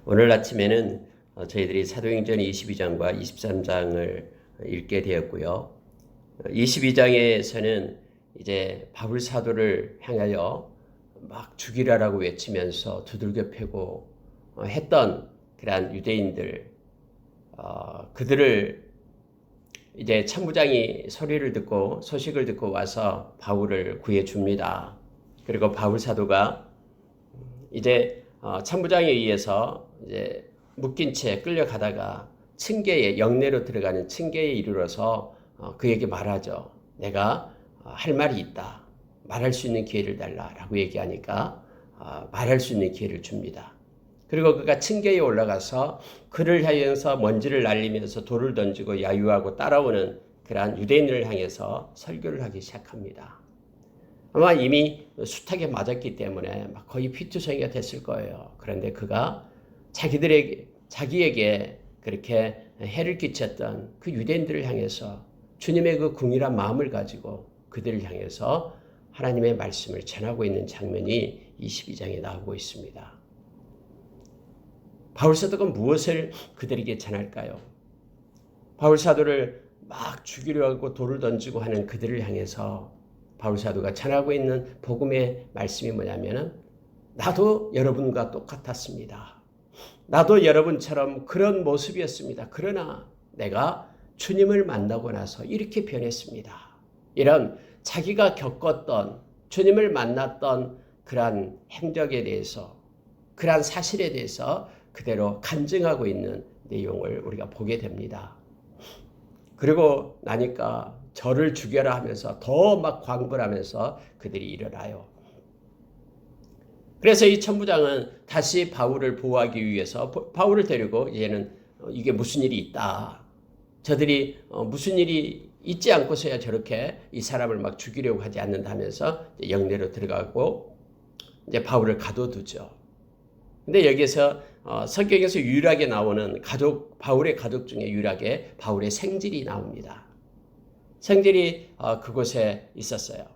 오늘 아침에는 저희들이 사도행전 22장과 23장을 읽게 되었고요. 22장에서는 이제 바울 사도를 향하여 막 죽이라라고 외치면서 두들겨 패고 했던 그러한 유대인들, 그들을 이제 천부장이 소식을 듣고 와서 바울을 구해 줍니다. 그리고 바울 사도가 이제 천부장에 의해서 이제 묶인 채 끌려가다가 층계에 영내로 들어가는 층계에 이르러서 그에게 말하죠. 내가 할 말이 있다. 말할 수 있는 기회를 달라라고 얘기하니까 말할 수 있는 기회를 줍니다. 그리고 그가 층계에 올라가서 그를 향해서 먼지를 날리면서 돌을 던지고 야유하고 따라오는 그러한 유대인을 향해서 설교를 하기 시작합니다. 아마 이미 숱하게 맞았기 때문에 거의 피투성이가 됐을 거예요. 그런데 그가 자기에게 그렇게 해를 끼쳤던 그 유대인들을 향해서 주님의 그 궁일한 마음을 가지고 그들을 향해서 하나님의 말씀을 전하고 있는 장면이 22장에 나오고 있습니다. 바울사도가 무엇을 그들에게 전할까요? 바울사도를 막 죽이려 하고 돌을 던지고 하는 그들을 향해서 바울사도가 전하고 있는 복음의 말씀이 뭐냐면은 나도 여러분과 똑같았습니다. 나도 여러분처럼 그런 모습이었습니다. 그러나 내가 주님을 만나고 나서 이렇게 변했습니다. 이런 자기가 겪었던 주님을 만났던 그러한 행적에 대해서 그러한 사실에 대해서 그대로 간증하고 있는 내용을 우리가 보게 됩니다. 그리고 나니까 저를 죽여라 하면서 더 막 광분하면서 그들이 일어나요. 그래서 이 천부장은 다시 바울을 보호하기 위해서 바울을 데리고 이제는 이게 무슨 일이 있다. 저들이 무슨 일이 있지 않고서야 저렇게 이 사람을 막 죽이려고 하지 않는다면서 영내로 들어가고 이제 바울을 가둬두죠. 근데 여기서 성경에서 유일하게 나오는 바울의 가족 중에 유일하게 바울의 생질이 나옵니다. 생질이 그곳에 있었어요.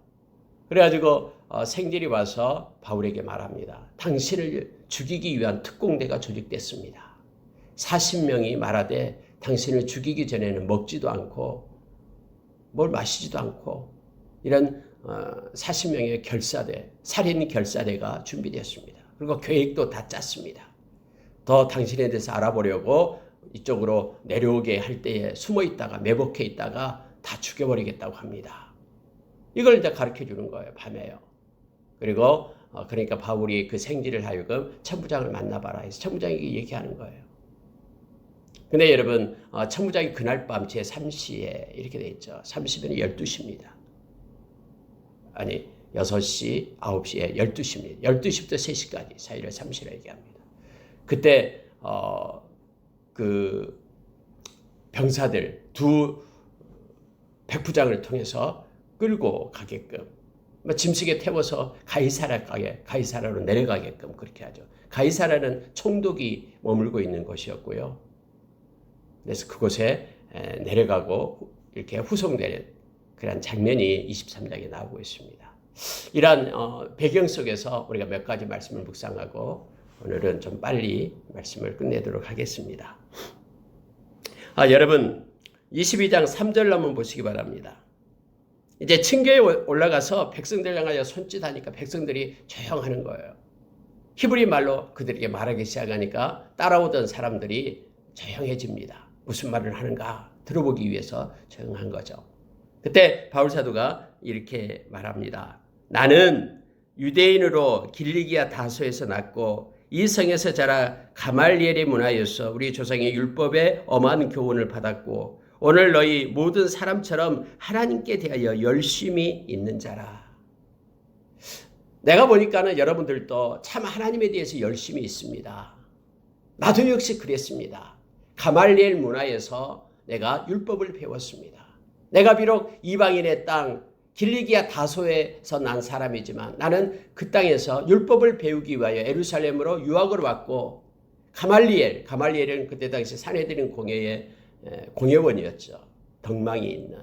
그래가지고 생질이 와서 바울에게 말합니다. 당신을 죽이기 위한 특공대가 조직됐습니다. 40명이 말하되 당신을 죽이기 전에는 먹지도 않고 뭘 마시지도 않고 이런 40명의 살인 결사대가 준비되었습니다. 그리고 계획도 다 짰습니다. 더 당신에 대해서 알아보려고 이쪽으로 내려오게 할 때에 숨어 있다가 매복해 있다가 다 죽여버리겠다고 합니다. 이걸 이제 가르쳐 주는 거예요. 밤에요. 그리고 그러니까 바울이 그 생지를 하여금 천부장을 만나봐라 해서 천부장에게 얘기하는 거예요. 근데 여러분 천부장이 그날 밤 제3시에 이렇게 돼 있죠. 30일은 12시입니다. 아니 6시, 9시에 12시입니다. 12시부터 3시까지 사이를 3시로 얘기합니다. 그때 그 병사들 두 백부장을 통해서 끌고 가게끔 짐승에 태워서 가이사라로 내려가게끔 그렇게 하죠. 가이사라는 총독이 머물고 있는 곳이었고요. 그래서 그곳에 내려가고 이렇게 후송되는 그런 장면이 23장에 나오고 있습니다. 이러한 배경 속에서 우리가 몇 가지 말씀을 묵상하고 오늘은 좀 빨리 말씀을 끝내도록 하겠습니다. 여러분 22장 3절 한번 보시기 바랍니다. 이제 층계에 올라가서 백성들 향하여 손짓하니까 백성들이 조용하는 거예요. 히브리 말로 그들에게 말하기 시작하니까 따라오던 사람들이 조용해집니다. 무슨 말을 하는가 들어보기 위해서 조용한 거죠. 그때 바울 사도가 이렇게 말합니다. 나는 유대인으로 길리기아 다소에서 났고 이 성에서 자라 가말리엘의 문화여서 우리 조상의 율법에 엄한 교훈을 받았고 오늘 너희 모든 사람처럼 하나님께 대하여 열심히 있는 자라. 내가 보니까는 여러분들도 참 하나님에 대해서 열심히 있습니다. 나도 역시 그랬습니다. 가말리엘 문화에서 내가 율법을 배웠습니다. 내가 비록 이방인의 땅 길리기아 다소에서 난 사람이지만 나는 그 땅에서 율법을 배우기 위하여 예루살렘으로 유학을 왔고 가말리엘은 그때 당시 산헤드린 공회원이었죠. 덕망이 있는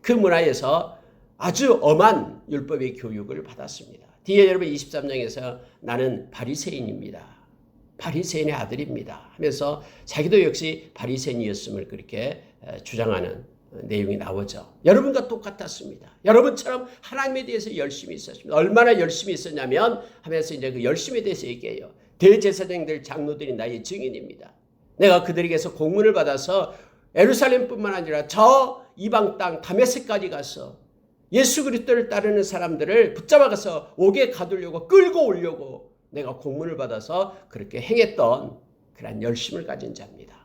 그 문화에서 아주 엄한 율법의 교육을 받았습니다. 뒤에 여러분 23장에서 나는 바리새인입니다. 바리새인의 아들입니다 하면서 자기도 역시 바리새인이었음을 그렇게 주장하는 내용이 나오죠. 여러분과 똑같았습니다. 여러분처럼 하나님에 대해서 열심히 있었습니다. 얼마나 열심히 있었냐면 하면서 이제 그 열심에 대해서 얘기해요. 대제사장들 장로들이 나의 증인입니다. 내가 그들에게서 공문을 받아서 예루살렘뿐만 아니라 저 이방 땅 다메섹까지 가서 예수 그리스도를 따르는 사람들을 붙잡아가서 옥에 가두려고 끌고 오려고 내가 공문을 받아서 그렇게 행했던 그런 열심을 가진 자입니다.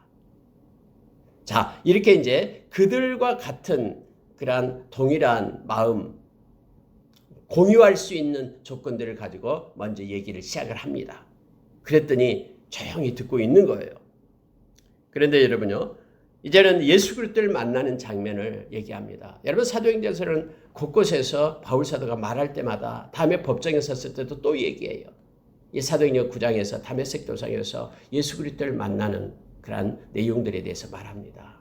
자, 이렇게 이제 그들과 같은 그런 동일한 마음, 공유할 수 있는 조건들을 가지고 먼저 얘기를 시작을 합니다. 그랬더니 조용히 듣고 있는 거예요. 그런데 여러분요, 이제는 예수 그리스도를 만나는 장면을 얘기합니다. 여러분 사도행전에서는 곳곳에서 바울 사도가 말할 때마다 다음에 법정에 섰을 때도 또 얘기해요. 이 사도행전 9장에서 다메섹 도상에서 예수 그리스도를 만나는 그런 내용들에 대해서 말합니다.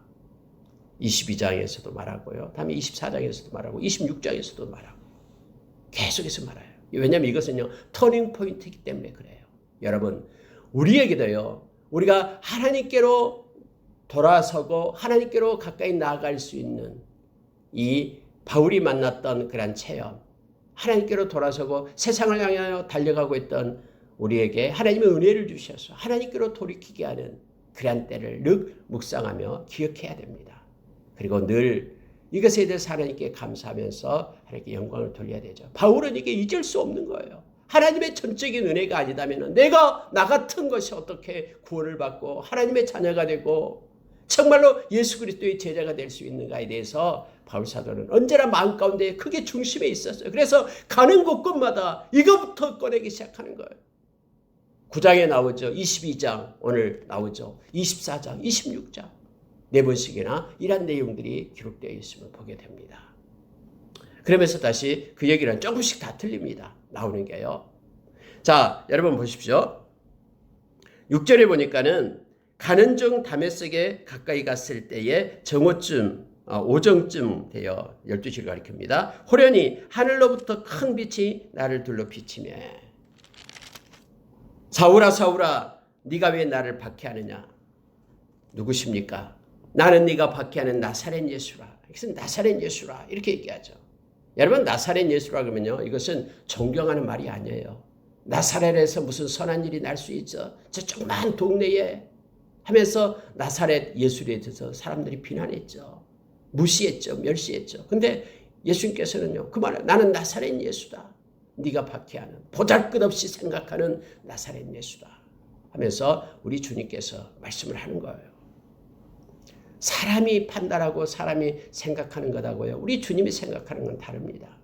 22장에서도 말하고요. 다음에 24장에서도 말하고 26장에서도 말하고 계속해서 말해요. 왜냐하면 이것은요. 터닝 포인트이기 때문에 그래요. 여러분 우리에게도요. 우리가 하나님께로 돌아서고 하나님께로 가까이 나아갈 수 있는 이 바울이 만났던 그런 체험, 하나님께로 돌아서고 세상을 향하여 달려가고 있던 우리에게 하나님의 은혜를 주셔서 하나님께로 돌이키게 하는 그런 때를 늘 묵상하며 기억해야 됩니다. 그리고 늘 이것에 대해서 하나님께 감사하면서 하나님께 영광을 돌려야 되죠. 바울은 이게 잊을 수 없는 거예요. 하나님의 전적인 은혜가 아니다면 내가 나 같은 것이 어떻게 구원을 받고 하나님의 자녀가 되고 정말로 예수 그리스도의 제자가 될 수 있는가에 대해서 바울 사도는 언제나 마음 가운데 크게 중심에 있었어요. 그래서 가는 곳곳마다 이거부터 꺼내기 시작하는 거예요. 9장에 나오죠. 22장 오늘 나오죠. 24장, 26장. 4번씩이나 이런 내용들이 기록되어 있음을 보게 됩니다. 그러면서 다시 그 얘기는 조금씩 다 틀립니다. 나오는 게요. 자, 여러분 보십시오. 6절에 보니까는 가는 중 다메섹에 가까이 갔을 때에 정오쯤, 오정쯤 되어 12시를 가리킵니다. 호련히 하늘로부터 큰 빛이 나를 둘러 비치며 사울아 사울아 네가 왜 나를 박해하느냐. 누구십니까? 나는 네가 박해하는 나사렛 예수라. 이것은 나사렛 예수라 이렇게 얘기하죠. 여러분 나사렛 예수라 그러면요 이것은 존경하는 말이 아니에요. 나사렛에서 무슨 선한 일이 날 수 있죠. 저 조그만 동네에 하면서 나사렛 예수에 대해서 사람들이 비난했죠. 무시했죠. 멸시했죠. 근데 예수님께서는요 그 말을 나는 나사렛 예수다. 네가 박해하는 보잘것없이 생각하는 나사렛 예수다 하면서 우리 주님께서 말씀을 하는 거예요. 사람이 판단하고 사람이 생각하는 것하고요 우리 주님이 생각하는 건 다릅니다.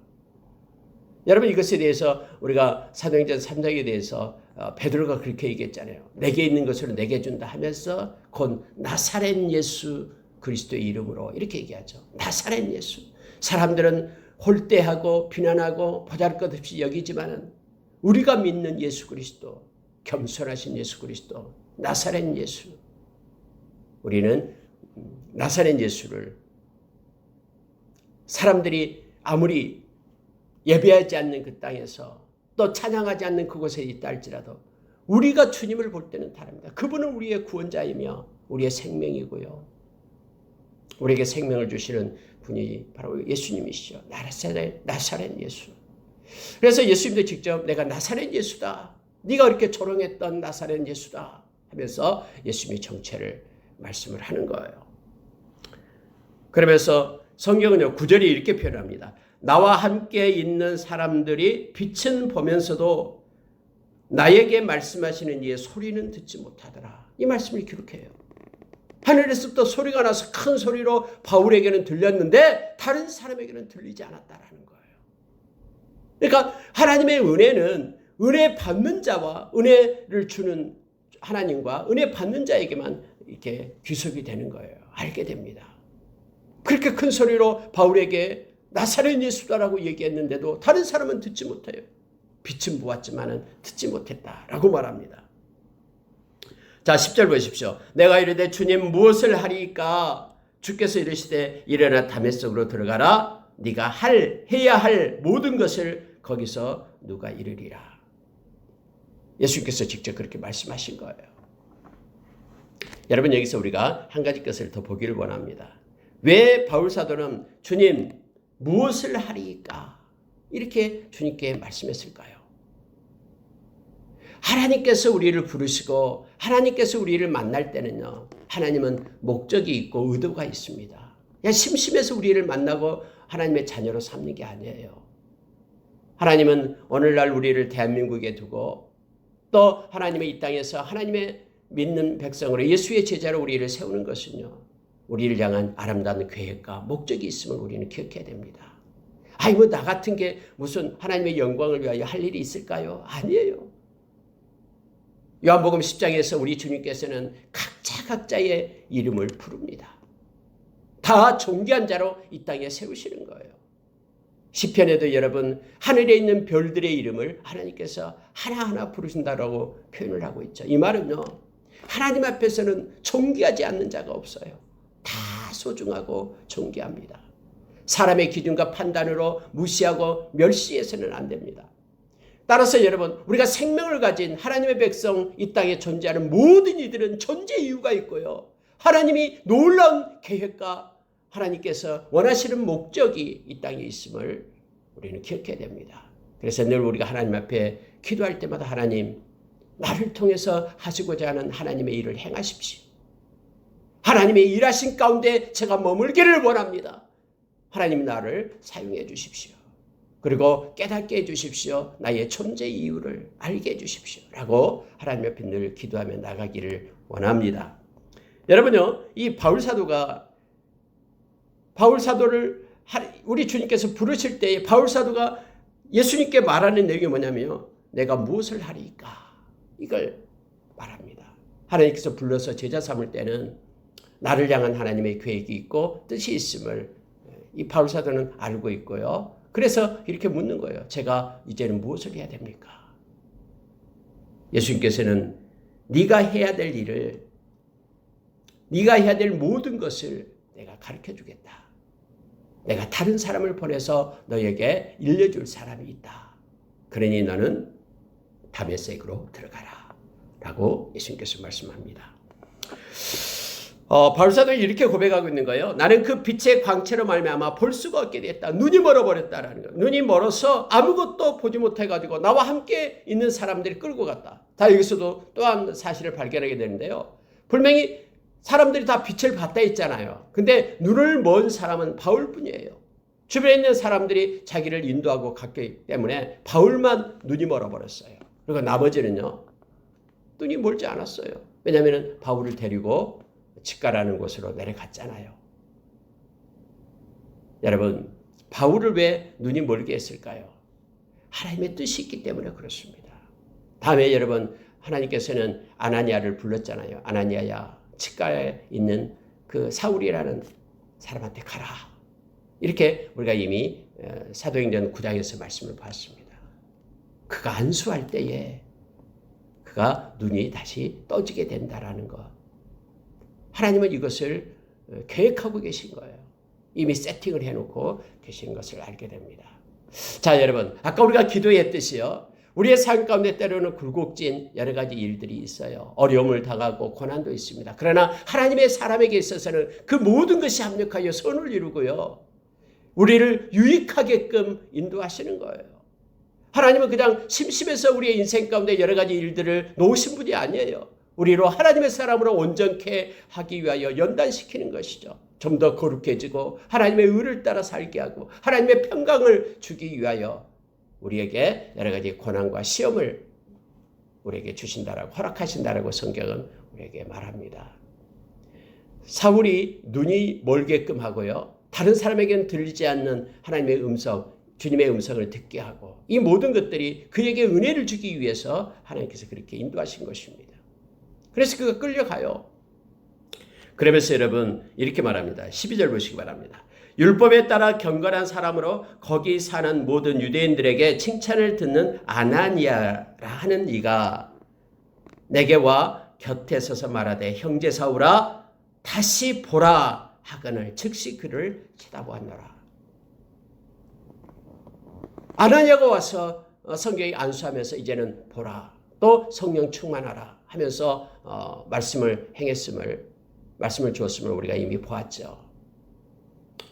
여러분 이것에 대해서 우리가 사도행전 3장에 대해서 베드로가 그렇게 얘기했잖아요. 내게 있는 것을 내게 준다 하면서 곧 나사렛 예수 그리스도의 이름으로 이렇게 얘기하죠. 나사렛 예수. 사람들은 홀대하고 비난하고 보잘것없이 여기지만은 우리가 믿는 예수 그리스도, 겸손하신 예수 그리스도, 나사렛 예수. 우리는 나사렛 예수를 사람들이 아무리 예배하지 않는 그 땅에서 또 찬양하지 않는 그곳에 있다 할지라도 우리가 주님을 볼 때는 다릅니다. 그분은 우리의 구원자이며 우리의 생명이고요. 우리에게 생명을 주시는 분이 바로 예수님이시죠. 나사렛 예수. 그래서 예수님도 직접 내가 나사렛 예수다. 네가 그렇게 조롱했던 나사렛 예수다 하면서 예수님의 정체를 말씀을 하는 거예요. 그러면서 성경은요 9절이 이렇게 표현합니다. 나와 함께 있는 사람들이 빛은 보면서도 나에게 말씀하시는 이의 소리는 듣지 못하더라. 이 말씀을 기록해요. 하늘에서부터 소리가 나서 큰 소리로 바울에게는 들렸는데 다른 사람에게는 들리지 않았다라는 거예요. 그러니까 하나님의 은혜는 은혜 받는 자와 은혜를 주는 하나님과 은혜 받는 자에게만 이렇게 귀속이 되는 거예요. 알게 됩니다. 그렇게 큰 소리로 바울에게 나사렛 예수다라고 얘기했는데도 다른 사람은 듣지 못해요. 빛은 보았지만은 듣지 못했다라고 말합니다. 자 10절 보십시오. 내가 이르되 주님 무엇을 하리까? 주께서 이르시되 일어나 다메섹으로 들어가라. 네가 해야 할 모든 것을 거기서 누가 이르리라. 예수님께서 직접 그렇게 말씀하신 거예요. 여러분, 여기서 우리가 한 가지 것을 더 보기를 원합니다. 왜 바울사도는 주님 무엇을 하리이까 이렇게 주님께 말씀했을까요? 하나님께서 우리를 부르시고 하나님께서 우리를 만날 때는요, 하나님은 목적이 있고 의도가 있습니다. 그냥 심심해서 우리를 만나고 하나님의 자녀로 삼는 게 아니에요. 하나님은 오늘날 우리를 대한민국에 두고 또 하나님의 이 땅에서 하나님의 믿는 백성으로 예수의 제자로 우리를 세우는 것은요, 우리를 향한 아름다운 계획과 목적이 있음을 우리는 기억해야 됩니다. 아이 뭐 나 같은 게 무슨 하나님의 영광을 위하여 할 일이 있을까요? 아니에요. 요한복음 10장에서 우리 주님께서는 각자의 이름을 부릅니다. 다 존귀한 자로 이 땅에 세우시는 거예요. 시편에도 여러분 하늘에 있는 별들의 이름을 하나님께서 하나하나 부르신다라고 표현을 하고 있죠. 이 말은요, 하나님 앞에서는 존귀하지 않는 자가 없어요. 다 소중하고 존귀합니다. 사람의 기준과 판단으로 무시하고 멸시해서는 안 됩니다. 따라서 여러분, 우리가 생명을 가진 하나님의 백성, 이 땅에 존재하는 모든 이들은 존재 이유가 있고요, 하나님이 놀라운 계획과 하나님께서 원하시는 목적이 이 땅에 있음을 우리는 기억해야 됩니다. 그래서 늘 우리가 하나님 앞에 기도할 때마다 하나님, 나를 통해서 하시고자 하는 하나님의 일을 행하십시오. 하나님의 일하신 가운데 제가 머물기를 원합니다. 하나님 나를 사용해 주십시오. 그리고 깨닫게 해주십시오. 나의 존재 이유를 알게 해주십시오. 라고 하나님 앞에 늘 기도하며 나가기를 원합니다. 여러분요, 이 바울사도를 우리 주님께서 부르실 때 바울사도가 예수님께 말하는 내용이 뭐냐면요, 내가 무엇을 하리까 이걸 말합니다. 하나님께서 불러서 제자 삼을 때는 나를 향한 하나님의 계획이 있고 뜻이 있음을 이 바울사도는 알고 있고요. 그래서 이렇게 묻는 거예요. 제가 이제는 무엇을 해야 됩니까? 예수님께서는 네가 해야 될 일을, 네가 해야 될 모든 것을 내가 가르쳐 주겠다. 내가 다른 사람을 보내서 너에게 일러줄 사람이 있다. 그러니 너는 다메섹으로 들어가라. 라고 예수님께서 말씀합니다. 바울사도는 이렇게 고백하고 있는 거예요. 나는 그 빛의 광채로 말미암아 볼 수가 없게 됐다. 눈이 멀어버렸다라는 거예요. 눈이 멀어서 아무것도 보지 못해가지고 나와 함께 있는 사람들이 끌고 갔다. 다 여기서도 또한 사실을 발견하게 되는데요. 분명히 사람들이 다 빛을 받다 했잖아요. 근데 눈을 먼 사람은 바울뿐이에요. 주변에 있는 사람들이 자기를 인도하고 갔기 때문에 바울만 눈이 멀어버렸어요. 그리고 나머지는요, 눈이 멀지 않았어요. 왜냐하면 바울을 데리고 직가라는 곳으로 내려갔잖아요. 여러분, 바울을 왜 눈이 멀게 했을까요? 하나님의 뜻이 있기 때문에 그렇습니다. 다음에 여러분, 하나님께서는 아나니아를 불렀잖아요. 아나니아야, 직가에 있는 그 사울이라는 사람한테 가라. 이렇게 우리가 이미 사도행전 9장에서 말씀을 봤습니다. 그가 안수할 때에 그가 눈이 다시 떠지게 된다라는 것. 하나님은 이것을 계획하고 계신 거예요. 이미 세팅을 해놓고 계신 것을 알게 됩니다. 자, 여러분, 아까 우리가 기도했듯이요, 우리의 삶 가운데 때로는 굴곡진 여러 가지 일들이 있어요. 어려움을 당하고 고난도 있습니다. 그러나 하나님의 사람에게 있어서는 그 모든 것이 합력하여 선을 이루고요, 우리를 유익하게끔 인도하시는 거예요. 하나님은 그냥 심심해서 우리의 인생 가운데 여러 가지 일들을 놓으신 분이 아니에요. 우리로 하나님의 사람으로 온전케 하기 위하여 연단시키는 것이죠. 좀 더 거룩해지고 하나님의 의를 따라 살게 하고 하나님의 평강을 주기 위하여 우리에게 여러 가지 고난과 시험을 우리에게 주신다라고, 허락하신다라고 성경은 우리에게 말합니다. 사울이 눈이 멀게끔 하고요, 다른 사람에게는 들리지 않는 하나님의 음성, 주님의 음성을 듣게 하고, 이 모든 것들이 그에게 은혜를 주기 위해서 하나님께서 그렇게 인도하신 것입니다. 그래서 그가 끌려가요. 그러면서 여러분 이렇게 말합니다. 12절 보시기 바랍니다. 율법에 따라 경건한 사람으로 거기 사는 모든 유대인들에게 칭찬을 듣는 아나니아라 하는 이가 내게 와 곁에 서서 말하되 형제 사울아 다시 보라 하거늘 즉시 그를 쳐다보았노라. 아나니아가 와서 성경이 안수하면서 이제는 보라, 또 성령 충만하라 하면서 말씀을 주었음을 우리가 이미 보았죠.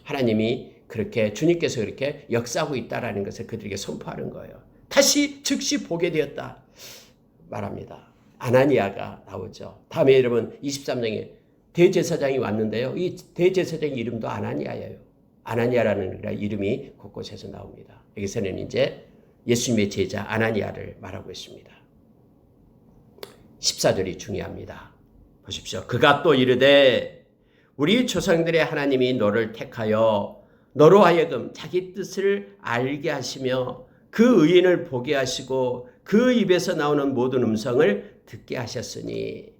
하나님이 그렇게 주님께서 그렇게 역사하고 있다라는 것을 그들에게 선포하는 거예요. 다시 즉시 보게 되었다 말합니다. 아나니아가 나오죠. 다음에 여러분 23장에 대제사장이 왔는데요. 이 대제사장 이름도 아나니아예요. 아나니아라는 이름이 곳곳에서 나옵니다. 여기서는 이제 예수님의 제자 아나니아를 말하고 있습니다. 14절이 중요합니다. 보십시오. 그가 또 이르되 우리 조상들의 하나님이 너를 택하여 너로 하여금 자기 뜻을 알게 하시며 그 의인을 보게 하시고 그 입에서 나오는 모든 음성을 듣게 하셨으니.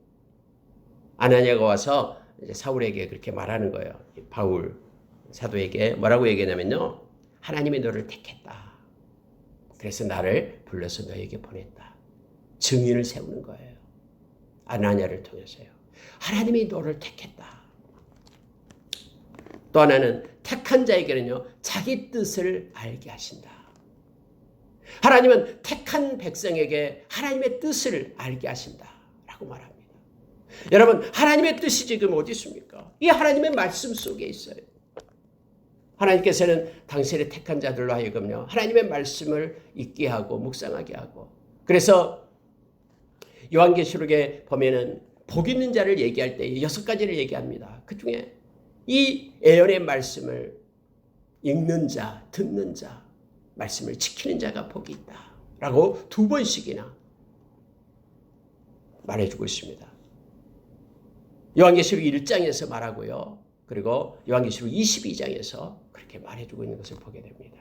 아나니아가 와서 이제 사울에게 그렇게 말하는 거예요. 바울 사도에게 뭐라고 얘기하냐면요. 하나님이 너를 택했다. 그래서 나를 불러서 너에게 보냈다. 증인을 세우는 거예요. 아나니아를 통해서요. 하나님이 너를 택했다. 또 하나는 택한 자에게는요. 자기 뜻을 알게 하신다. 하나님은 택한 백성에게 하나님의 뜻을 알게 하신다라고 말합니다. 여러분, 하나님의 뜻이 지금 어디 있습니까? 이 하나님의 말씀 속에 있어요. 하나님께서는 당신의 택한 자들로 하여금요. 하나님의 말씀을 읽게 하고 묵상하게 하고. 그래서 요한계시록에 보면은 복 있는 자를 얘기할 때 6가지를 얘기합니다. 그중에 이 예언의 말씀을 읽는 자, 듣는 자, 말씀을 지키는 자가 복이 있다. 라고 2번씩이나 말해주고 있습니다. 요한계시록 1장에서 말하고요. 그리고 요한계시록 22장에서 그렇게 말해주고 있는 것을 보게 됩니다.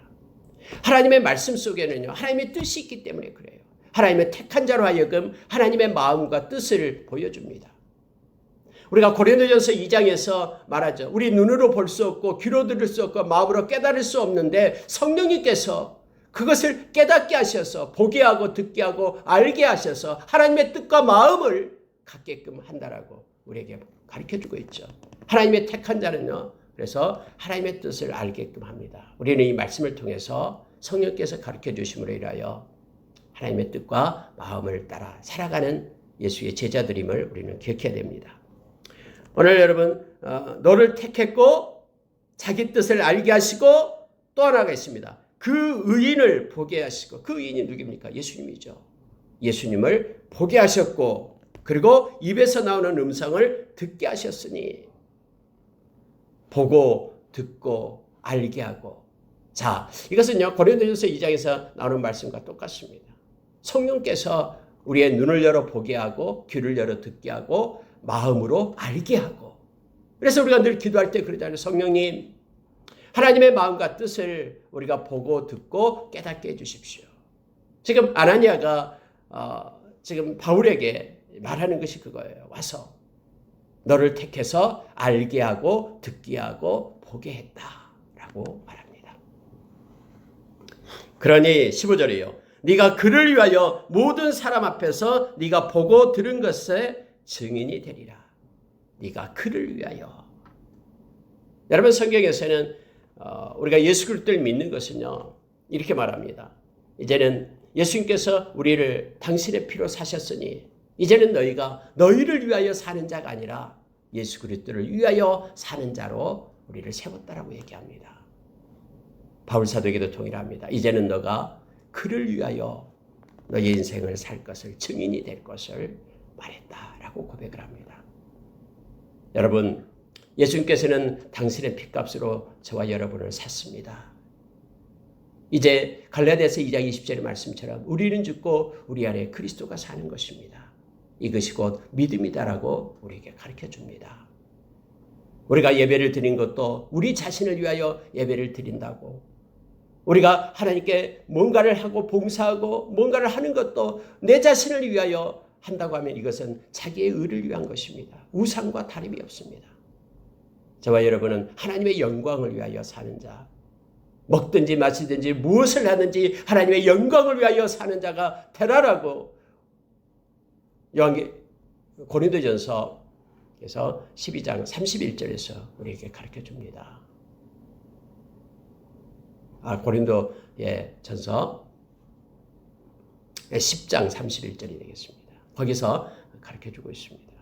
하나님의 말씀 속에는요. 하나님의 뜻이 있기 때문에 그래요. 하나님의 택한 자로 하여금 하나님의 마음과 뜻을 보여줍니다. 우리가 고린도전서 2장에서 말하죠. 우리 눈으로 볼 수 없고 귀로 들을 수 없고 마음으로 깨달을 수 없는데 성령님께서 그것을 깨닫게 하셔서 보게 하고 듣게 하고 알게 하셔서 하나님의 뜻과 마음을 갖게끔 한다라고 우리에게 가르쳐주고 있죠. 하나님의 택한 자는요. 그래서 하나님의 뜻을 알게끔 합니다. 우리는 이 말씀을 통해서 성령께서 가르쳐 주심으로 인하여 하나님의 뜻과 마음을 따라 살아가는 예수의 제자들임을 우리는 기억해야 됩니다. 오늘 여러분 너를 택했고 자기 뜻을 알게 하시고 또 하나가 있습니다. 그 의인을 보게 하시고 그 의인이 누굽니까? 예수님이죠. 예수님을 보게 하셨고 그리고 입에서 나오는 음성을 듣게 하셨으니 보고 듣고 알게 하고 자 이것은요 고린도전서 2장에서 나오는 말씀과 똑같습니다. 성령께서 우리의 눈을 열어 보게 하고 귀를 열어 듣게 하고 마음으로 알게 하고 그래서 우리가 늘 기도할 때 그러잖아요. 성령님 하나님의 마음과 뜻을 우리가 보고 듣고 깨닫게 해주십시오. 지금 아나니아가 지금 바울에게 말하는 것이 그거예요. 와서 너를 택해서 알게 하고 듣게 하고 보게 했다라고 말합니다. 그러니 15절이에요. 네가 그를 위하여 모든 사람 앞에서 네가 보고 들은 것의 증인이 되리라. 네가 그를 위하여. 여러분 성경에서는 우리가 예수 그리스도를 믿는 것은요. 이렇게 말합니다. 이제는 예수님께서 우리를 당신의 피로 사셨으니 이제는 너희가 너희를 위하여 사는 자가 아니라 예수 그리스도를 위하여 사는 자로 우리를 세웠다라고 얘기합니다. 바울 사도에게도 동일합니다. 이제는 너가 그를 위하여 너의 인생을 살 것을 증인이 될 것을 말했다라고 고백을 합니다. 여러분 예수님께서는 당신의 핏값으로 저와 여러분을 샀습니다. 이제 갈라디아서 2장 20절의 말씀처럼 우리는 죽고 우리 안에 그리스도가 사는 것입니다. 이것이 곧 믿음이다라고 우리에게 가르쳐줍니다. 우리가 예배를 드린 것도 우리 자신을 위하여 예배를 드린다고 우리가 하나님께 뭔가를 하고 봉사하고 뭔가를 하는 것도 내 자신을 위하여 한다고 하면 이것은 자기의 의를 위한 것입니다. 우상과 다름이 없습니다. 저와 여러분은 하나님의 영광을 위하여 사는 자 먹든지 마시든지 무엇을 하든지 하나님의 영광을 위하여 사는 자가 되라라고 고린도전서에서 12장 31절에서 우리에게 가르쳐줍니다. 고린도의 전서 10장 31절이 되겠습니다. 거기서 가르쳐주고 있습니다.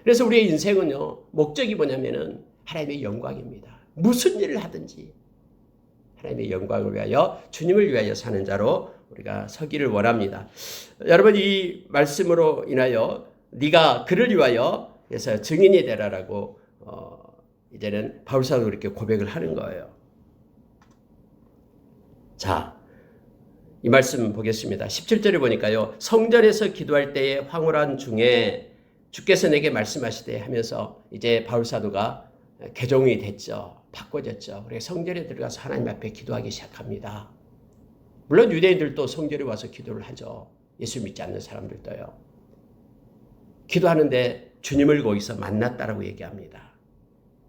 그래서 우리의 인생은요, 목적이 뭐냐면은 하나님의 영광입니다. 무슨 일을 하든지 하나님의 영광을 위하여, 주님을 위하여 사는 자로 우리가 서기를 원합니다. 여러분, 이 말씀으로 인하여 네가 그를 위하여 그래서 증인이 되라라고 이제는 바울사도 그렇게 고백을 하는 거예요. 자, 이 말씀 보겠습니다. 17절에 보니까요, 성전에서 기도할 때에 황홀한 중에 주께서 내게 말씀하시되 하면서 이제 바울사도가 개종이 됐죠. 바꿔졌죠. 그래서 성전에 들어가서 하나님 앞에 기도하기 시작합니다. 물론 유대인들도 성전에 와서 기도를 하죠. 예수 믿지 않는 사람들도요. 기도하는데 주님을 거기서 만났다라고 얘기합니다.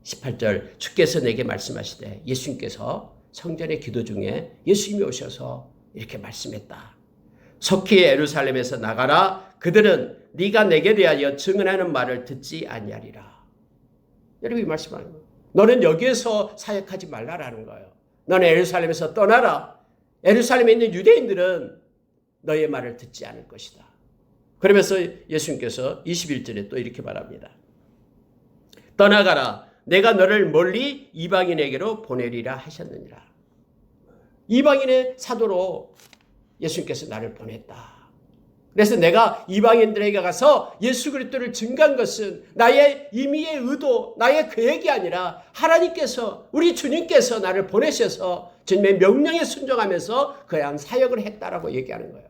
18절, 주께서 내게 말씀하시되, 예수님께서 성전의 기도 중에 예수님이 오셔서 이렇게 말씀했다. 속히 예루살렘에서 나가라. 그들은 네가 내게 대하여 증언하는 말을 듣지 아니하리라. 여러분, 이 말씀하는 거예요. 너는 여기에서 사역하지 말라라는 거예요. 너는 예루살렘에서 떠나라. 예루살렘에 있는 유대인들은 너의 말을 듣지 않을 것이다. 그러면서 예수님께서 21절에 또 이렇게 말합니다. 떠나가라. 내가 너를 멀리 이방인에게로 보내리라 하셨느니라. 이방인의 사도로 예수님께서 나를 보냈다. 그래서 내가 이방인들에게 가서 예수 그리스도를 증거한 것은 나의 임의의 의도, 나의 계획이 아니라 하나님께서, 우리 주님께서 나를 보내셔서 주님의 명령에 순종하면서 그에 한 사역을 했다라고 얘기하는 거예요.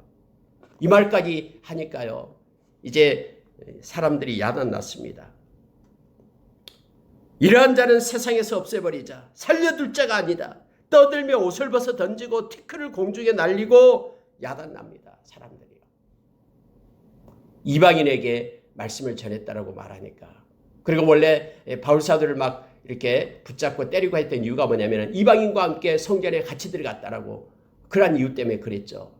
이 말까지 하니까요, 이제 사람들이 야단났습니다. 이러한 자는 세상에서 없애버리자. 살려둘 자가 아니다. 떠들며 옷을 벗어 던지고 티끌을 공중에 날리고 야단납니다. 사람들이요. 이방인에게 말씀을 전했다라고 말하니까. 그리고 원래 바울사도를 막 이렇게 붙잡고 때리고 했던 이유가 뭐냐면 이방인과 함께 성전에 같이 들어갔다라고, 그러한 이유 때문에 그랬죠.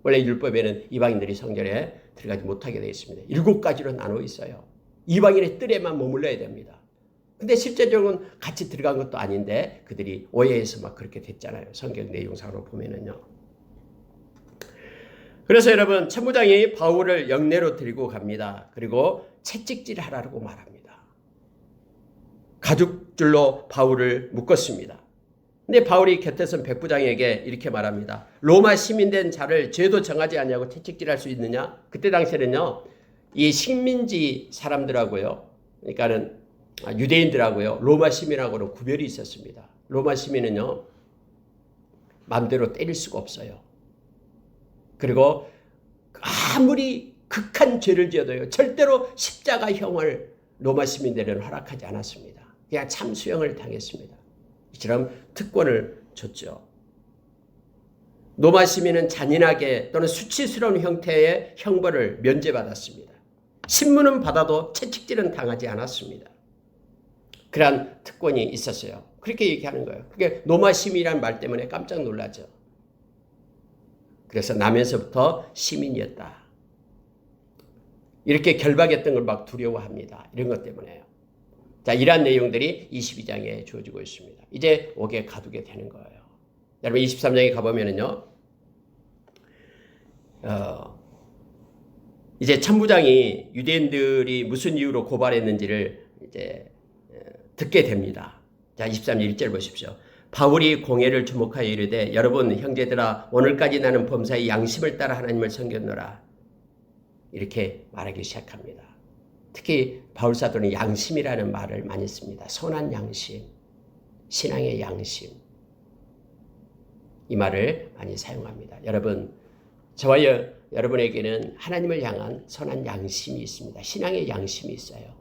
원래 율법에는 이방인들이 성전에 들어가지 못하게 되어 있습니다. 7가지로 나눠 있어요. 이방인의 뜰에만 머물러야 됩니다. 근데 실제적으로는 같이 들어간 것도 아닌데 그들이 오해해서 막 그렇게 됐잖아요. 성경 내용상으로 보면은요. 그래서 여러분, 천부장이 바울을 영내로 들고 갑니다. 그리고 채찍질 하라고 말합니다. 가죽줄로 바울을 묶었습니다. 근데 바울이 곁에선 백부장에게 이렇게 말합니다. 로마 시민된 자를 죄도 정하지 않냐고 채찍질할 수 있느냐? 그때 당시에는요, 이 식민지 사람들하고요, 그러니까는 유대인들하고요, 로마 시민하고는 구별이 있었습니다. 로마 시민은요, 마음대로 때릴 수가 없어요. 그리고 아무리 극한 죄를 지어도요, 절대로 십자가형을 로마 시민들은 허락하지 않았습니다. 그냥 참수형을 당했습니다. 이처럼 특권을 줬죠. 로마 시민은 잔인하게 또는 수치스러운 형태의 형벌을 면제받았습니다. 신문은 받아도 채찍질은 당하지 않았습니다. 그러한 특권이 있었어요. 그렇게 얘기하는 거예요. 그게 로마 시민이라는 말 때문에 깜짝 놀라죠. 그래서 나면서부터 시민이었다. 이렇게 결박했던 걸 막 두려워합니다. 이런 것 때문에요. 자, 이러한 내용들이 22장에 주어지고 있습니다. 이제 옥에 가두게 되는 거예요. 여러분, 23장에 가보면은요, 이제 천부장이 유대인들이 무슨 이유로 고발했는지를 이제 듣게 됩니다. 자, 23절 1절 보십시오. 바울이 공회를 주목하여 이르되, 여러분 형제들아, 오늘까지 나는 범사의 양심을 따라 하나님을 섬겼노라. 이렇게 말하기 시작합니다. 특히 바울사도는 양심이라는 말을 많이 씁니다. 선한 양심, 신앙의 양심, 이 말을 많이 사용합니다. 여러분, 저와 여러분에게는 하나님을 향한 선한 양심이 있습니다. 신앙의 양심이 있어요.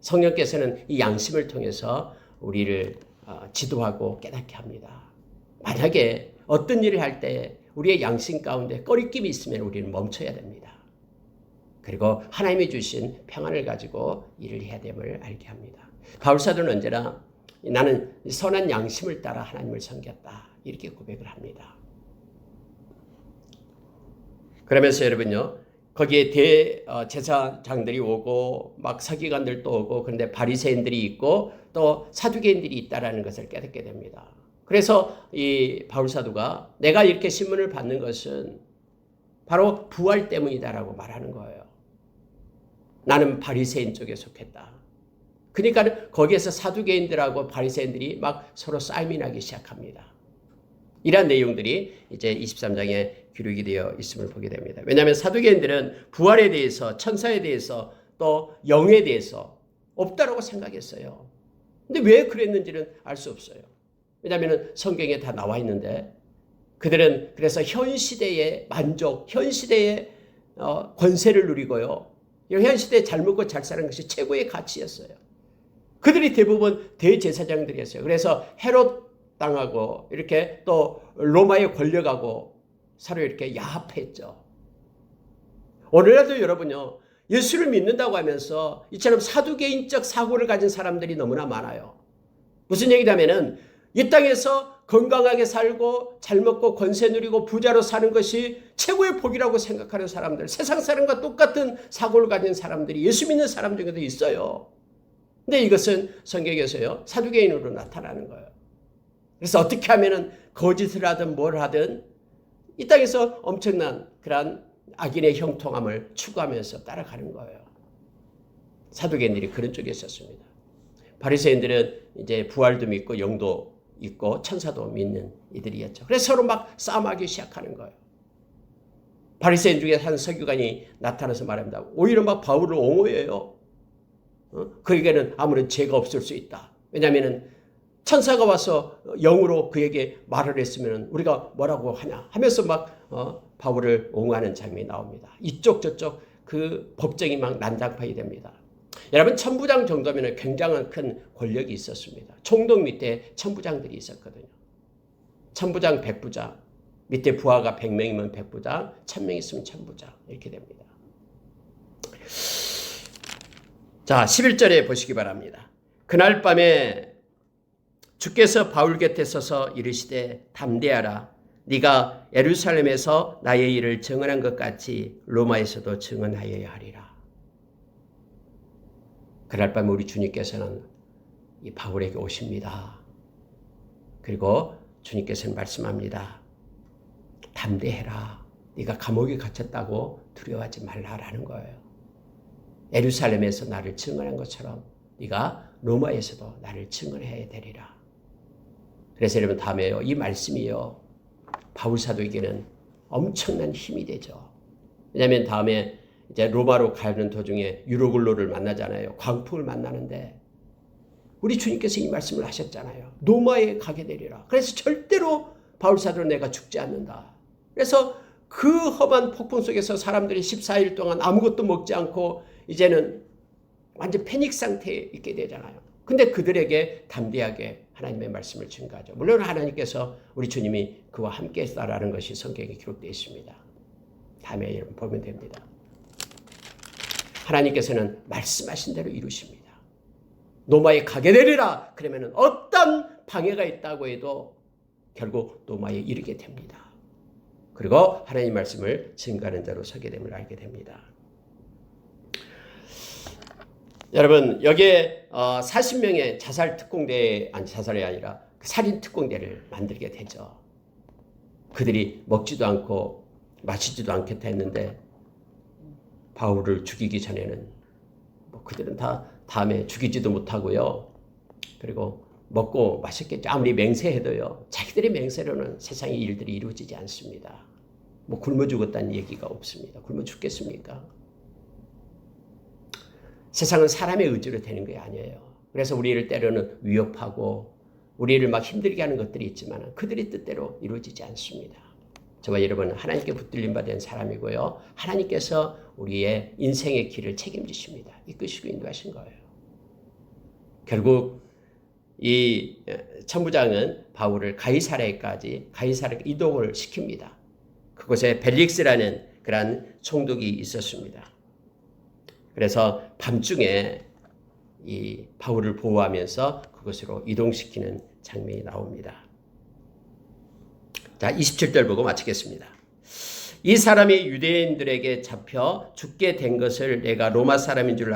성령께서는 이 양심을 통해서 우리를 지도하고 깨닫게 합니다. 만약에 어떤 일을 할 때 우리의 양심 가운데 꺼리낌이 있으면 우리는 멈춰야 됩니다. 그리고 하나님이 주신 평안을 가지고 일을 해야 됨을 알게 합니다. 바울사도는 언제나 나는 선한 양심을 따라 하나님을 섬겼다, 이렇게 고백을 합니다. 그러면서 여러분요, 거기에 대제사장들이 오고 막 서기관들도 오고, 그런데 바리새인들이 있고 또 사두개인들이 있다라는 것을 깨닫게 됩니다. 그래서 이 바울 사도가 내가 이렇게 신문을 받는 것은 바로 부활 때문이다라고 말하는 거예요. 나는 바리새인 쪽에 속했다. 그러니까 거기에서 사두개인들하고 바리새인들이 막 서로 싸움이 나기 시작합니다. 이러한 내용들이 이제 23장에 기록이 되어 있음을 보게 됩니다. 왜냐하면 사두개인들은 부활에 대해서, 천사에 대해서, 또 영에 대해서 없다라고 생각했어요. 근데 왜 그랬는지는 알 수 없어요. 왜냐하면 성경에 다 나와 있는데 그들은 그래서 현 시대의 만족, 현 시대의 권세를 누리고요. 현 시대에 잘 먹고 잘 사는 것이 최고의 가치였어요. 그들이 대부분 대제사장들이었어요. 그래서 헤롯 당하고 이렇게 또 로마의 권력하고 서로 이렇게 야합했죠. 오늘날도 여러분요, 예수를 믿는다고 하면서 이처럼 사두개인적 사고를 가진 사람들이 너무나 많아요. 무슨 얘기냐면은 이 땅에서 건강하게 살고 잘 먹고 권세 누리고 부자로 사는 것이 최고의 복이라고 생각하는 사람들, 세상 사람과 똑같은 사고를 가진 사람들이 예수 믿는 사람 중에도 있어요. 근데 이것은 성경에서요, 사두개인으로 나타나는 거예요. 그래서 어떻게 하면은 거짓을 하든 뭘 하든 이 땅에서 엄청난 그러한 악인의 형통함을 추구하면서 따라가는 거예요. 사두개인들이 그런 쪽에 있었습니다. 바리새인들은 이제 부활도 믿고 영도 있고 천사도 믿는 이들이었죠. 그래서 서로 막 싸움하기 시작하는 거예요. 바리새인 중에 한 서기관이 나타나서 말합니다. 오히려 막 바울을 옹호해요. 그에게는 아무런 죄가 없을 수 있다. 왜냐하면 천사가 와서 영으로 그에게 말을 했으면 우리가 뭐라고 하냐 하면서 막 바울을 옹호하는 장면이 나옵니다. 이쪽 저쪽 그 법정이 막 난장판이 됩니다. 여러분, 천부장 정도면 굉장한 큰 권력이 있었습니다. 총독 밑에 천부장들이 있었거든요. 천부장, 백부장, 밑에 부하가 100명이면 백부장, 1000명 있으면 천부장, 이렇게 됩니다. 자, 11절에 보시기 바랍니다. 그날 밤에 주께서 바울 곁에 서서 이르시되 담대하라. 네가 예루살렘에서 나의 일을 증언한 것 같이 로마에서도 증언하여야 하리라. 그날 밤 우리 주님께서는 이 바울에게 오십니다. 그리고 주님께서는 말씀합니다. 담대해라. 네가 감옥에 갇혔다고 두려워하지 말라라는 거예요. 예루살렘에서 나를 증언한 것처럼 네가 로마에서도 나를 증언해야 되리라. 그래서 여러분, 다음에요, 이 말씀이요, 바울 사도에게는 엄청난 힘이 되죠. 왜냐하면 다음에 이제 로마로 가는 도중에 유로글로를 만나잖아요. 광풍을 만나는데 우리 주님께서 이 말씀을 하셨잖아요. 로마에 가게 되리라. 그래서 절대로 바울 사도는 내가 죽지 않는다. 그래서 그 험한 폭풍 속에서 사람들이 14일 동안 아무것도 먹지 않고 이제는 완전 패닉 상태에 있게 되잖아요. 근데 그들에게 담대하게 하나님의 말씀을 증거하죠. 물론 하나님께서 우리 주님이 그와 함께 했다라는 것이 성경에 기록되어 있습니다. 다음에 여러분 보면 됩니다. 하나님께서는 말씀하신 대로 이루십니다. 로마에 가게 되리라. 그러면 어떤 방해가 있다고 해도 결국 로마에 이르게 됩니다. 그리고 하나님 말씀을 증거하는 자로 서게 됨을 알게 됩니다. 여러분, 여기에 40명의 자살 특공대, 아니 자살이 아니라 살인 특공대를 만들게 되죠. 그들이 먹지도 않고 마시지도 않겠다 했는데 바울을 죽이기 전에는 그들은 다 다음에 죽이지도 못하고요. 그리고 먹고 마셨겠죠. 아무리 맹세해도요, 자기들의 맹세로는 세상의 일들이 이루어지지 않습니다. 뭐 굶어 죽었다는 얘기가 없습니다. 굶어 죽겠습니까? 세상은 사람의 의지로 되는 게 아니에요. 그래서 우리를 때로는 위협하고 우리를 막 힘들게 하는 것들이 있지만 그들의 뜻대로 이루어지지 않습니다. 저와 여러분은 하나님께 붙들림 받은 사람이고요. 하나님께서 우리의 인생의 길을 책임지십니다. 이끄시고 인도하신 거예요. 결국 이 천부장은 바울을 가이사랴까지 이동을 시킵니다. 그곳에 벨릭스라는 그러한 총독이 있었습니다. 그래서 밤중에 이 바울을 보호하면서 그곳으로 이동시키는 장면이 나옵니다. 자, 27절 보고 마치겠습니다. 이 사람이 유대인들에게 잡혀 죽게 된 것을 내가 로마 사람인 줄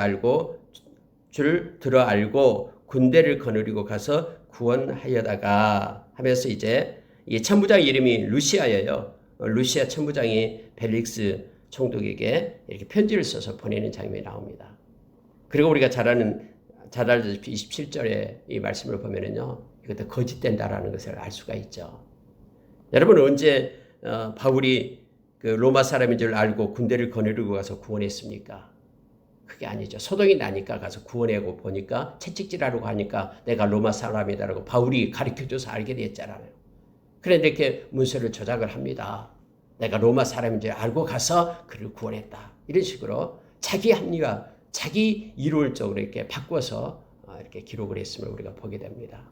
들어 알고 군대를 거느리고 가서 구원하여다가 하면서 이제 이 천부장 이름이 루시아예요. 루시아 천부장이 벨릭스 총독에게 이렇게 편지를 써서 보내는 장면이 나옵니다. 그리고 우리가 잘 알다시피 27절에 이 말씀을 보면은요, 이것도 거짓된다라는 것을 알 수가 있죠. 여러분 언제 바울이 그 로마 사람인 줄 알고 군대를 거느리고 가서 구원했습니까? 그게 아니죠. 소동이 나니까 가서 구원하고 보니까 채찍질하려고 하니까 내가 로마 사람이다라고 바울이 가르쳐줘서 알게 됐잖아요. 그런데 이렇게 문서를 조작을 합니다. 내가 로마 사람인 줄 알고 가서 그를 구원했다. 이런 식으로 자기 합리화, 자기 이론적으로 이렇게 바꿔서 이렇게 기록을 했음을 우리가 보게 됩니다.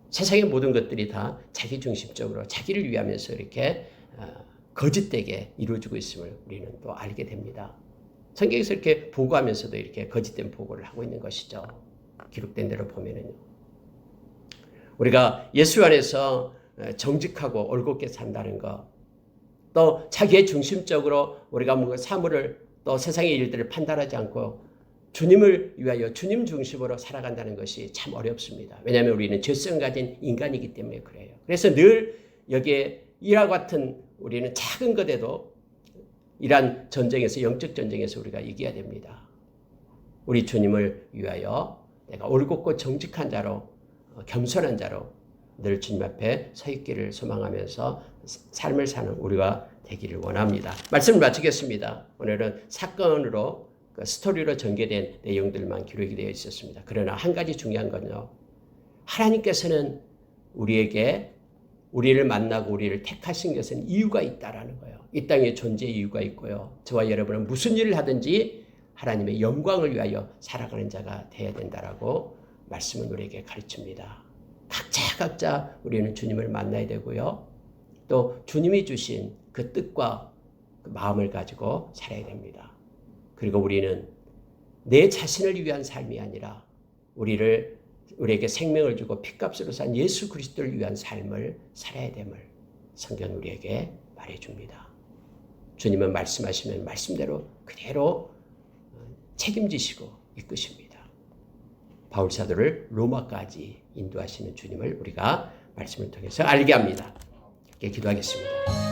세상의 모든 것들이 다 자기 중심적으로 자기를 위하면서 이렇게 거짓되게 이루어지고 있음을 우리는 또 알게 됩니다. 성경에서 이렇게 보고하면서도 이렇게 거짓된 보고를 하고 있는 것이죠. 기록된 대로 보면은요. 우리가 예수 안에서 정직하고 올곧게 산다는 것, 또 자기의 중심적으로 우리가 뭔가 사물을 또 세상의 일들을 판단하지 않고 주님을 위하여 주님 중심으로 살아간다는 것이 참 어렵습니다. 왜냐하면 우리는 죄성 가진 인간이기 때문에 그래요. 그래서 늘 여기에 이와 같은 우리는 작은 것에도 이러한 전쟁에서, 영적 전쟁에서 우리가 이겨야 됩니다. 우리 주님을 위하여 내가 올곧고 정직한 자로, 겸손한 자로 늘 주님 앞에 서 있기를 소망하면서 삶을 사는 우리가 되기를 원합니다. 말씀을 마치겠습니다. 오늘은 사건으로, 스토리로 전개된 내용들만 기록이 되어 있었습니다. 그러나 한 가지 중요한 건요, 하나님께서는 우리를 만나고 우리를 택하신 것은 이유가 있다라는 거예요. 이 땅에 존재의 이유가 있고요. 저와 여러분은 무슨 일을 하든지 하나님의 영광을 위하여 살아가는 자가 되어야 된다라고 말씀은 우리에게 가르칩니다. 각자 우리는 주님을 만나야 되고요. 또 주님이 주신 그 뜻과 그 마음을 가지고 살아야 됩니다. 그리고 우리는 내 자신을 위한 삶이 아니라 우리에게 생명을 주고 핏값으로 산 예수 그리스도를 위한 삶을 살아야 됨을 성경은 우리에게 말해줍니다. 주님은 말씀하시면 말씀대로 그대로 책임지시고 이끄십니다. 바울 사도를 로마까지 인도하시는 주님을 우리가 말씀을 통해서 알게 합니다. 이렇게 기도하겠습니다.